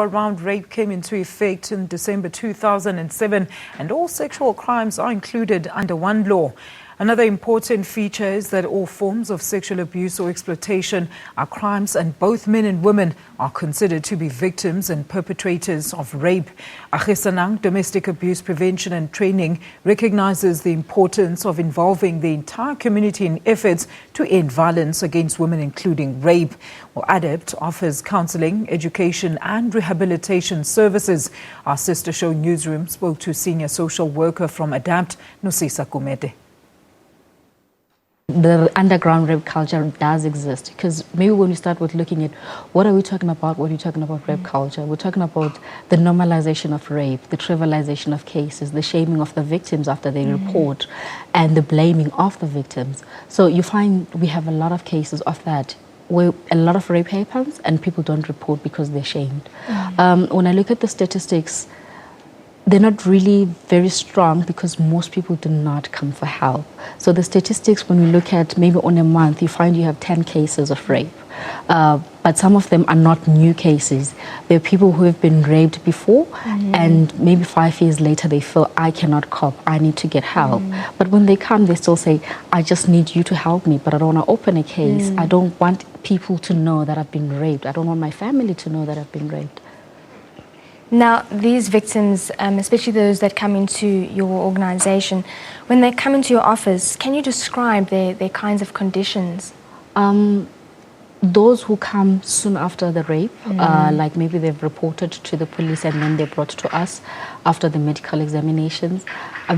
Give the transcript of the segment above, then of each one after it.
around rape came into effect in December 2007, and all sexual crimes are included under one law. Another important feature is that all forms of sexual abuse or exploitation are crimes, and both men and women are considered to be victims and perpetrators of rape. Agisanang, Domestic Abuse Prevention and Training, recognizes the importance of involving the entire community in efforts to end violence against women, including rape. Well, ADAPT offers counselling, education and rehabilitation services. Our sister show Newsroom spoke to senior social worker from ADAPT Nosisa Gumede. The underground rape culture does exist, because maybe when we start with looking at what are we talking about when we're talking about rape culture, we're talking about the normalization of rape, the trivialization of cases, the shaming of the victims after they report, and the blaming of the victims. So you find we have a lot of cases of that, where a lot of rape happens and people don't report because they're shamed. When I look at the statistics, they're not really very strong because most people do not come for help. So the statistics, when we look at maybe on a month, you find you have 10 cases of rape. But some of them are not new cases. They're people who have been raped before, and maybe 5 years later they feel, I cannot cope, I need to get help. But when they come, they still say, I just need you to help me, but I don't want to open a case. I don't want people to know that I've been raped. I don't want my family to know that I've been raped. Now, these victims, especially those that come into your organization, when they come into your office, can you describe their kinds of conditions? Those who come soon after the rape, like maybe they've reported to the police and then they're brought to us after the medical examinations, are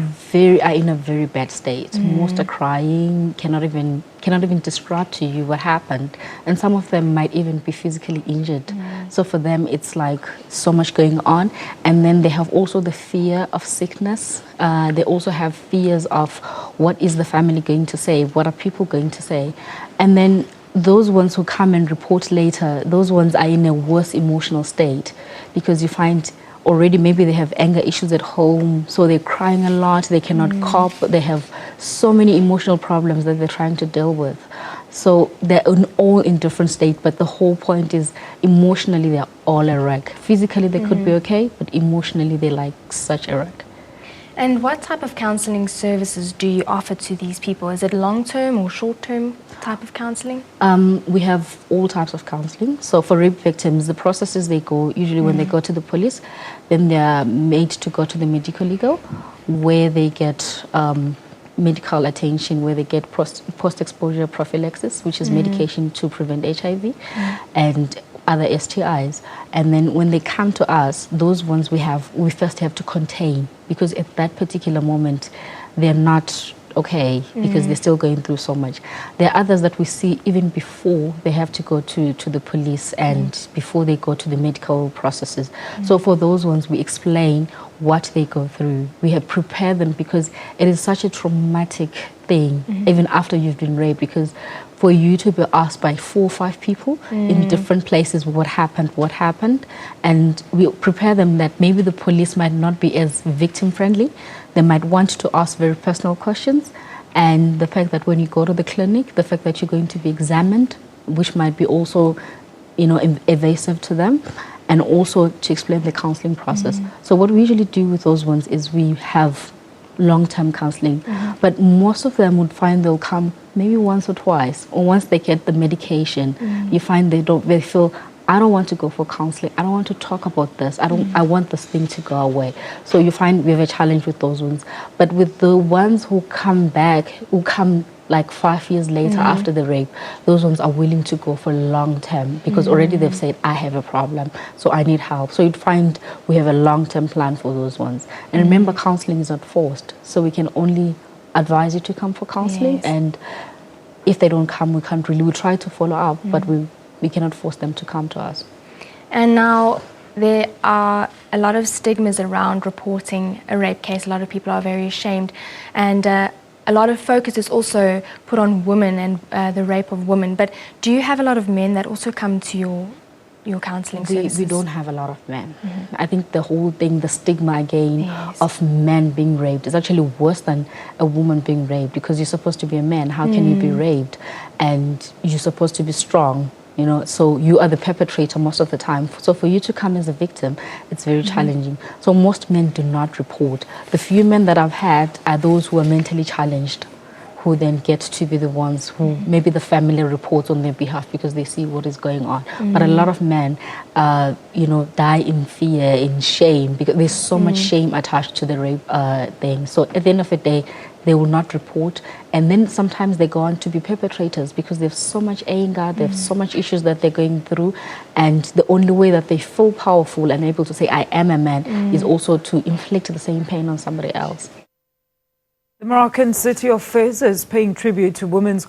in a very bad state. Most are crying, cannot even describe to you what happened, and some of them might even be physically injured. So for them, it's like so much going on, and then they have also the fear of sickness. They also have fears of what is the family going to say, what are people going to say, and then those ones who come and report later, those ones are in a worse emotional state, because you find already maybe they have anger issues at home, so they're crying a lot, they cannot cope, they have so many emotional problems that they're trying to deal with. So they're all in different states, but the whole point is emotionally they're all a wreck. Physically they could be okay, but emotionally they're like such a wreck. And what type of counselling services do you offer to these people? Is it long-term or short-term type of counselling? We have all types of counselling. So for rape victims, the processes they go, usually when they go to the police, then they're made to go to the medical legal, where they get medical attention, where they get post-exposure prophylaxis, which is medication to prevent HIV and other STIs. And then when they come to us, those ones we first have to contain, because at that particular moment they're not okay, because they're still going through so much. There are others that we see even before they have to go to the police and before they go to the medical processes. So for those ones, we explain what they go through. We have prepared them, because it is such a traumatic thing, even after you've been raped, because for you to be asked by 4 or 5 people in different places what happened, and we prepare them that maybe the police might not be as victim friendly. They might want to ask very personal questions, and the fact that when you go to the clinic, the fact that you're going to be examined, which might be also, evasive to them, and also to explain the counseling process. So what we usually do with those ones is we have long-term counseling, but most of them would find they'll come maybe once or twice, or once they get the medication, you find they feel, I don't want to go for counseling, I don't want to talk about this, I want this thing to go away. So you find we have a challenge with those ones. But with the ones who come back, who come like 5 years later after the rape, those ones are willing to go for long term, because already they've said, I have a problem, so I need help. So you'd find we have a long-term plan for those ones. And remember, counseling is not forced, so we can only advise you to come for counseling, and if they don't come, we try to follow up, but we cannot force them to come to us. And now there are a lot of stigmas around reporting a rape case. A lot of people are very ashamed, and a lot of focus is also put on women and the rape of women. But do you have a lot of men that also come to your counselling services? We don't have a lot of men. I think the whole thing, the stigma again of men being raped is actually worse than a woman being raped, because you're supposed to be a man. How can you be raped? And you're supposed to be strong. You know, so you are the perpetrator most of the time. So for you to come as a victim, it's very challenging. So most men do not report. The few men that I've had are those who are mentally challenged, who then get to be the ones who maybe the family reports on their behalf because they see what is going on. But a lot of men, you know, die in fear, in shame, because there's so much shame attached to the rape thing. So at the end of the day, they will not report, and then sometimes they go on to be perpetrators because they have so much anger, they have so much issues that they're going through, and the only way that they feel powerful and able to say, I am a man, is also to inflict the same pain on somebody else. The Moroccan city of Fez is paying tribute to women's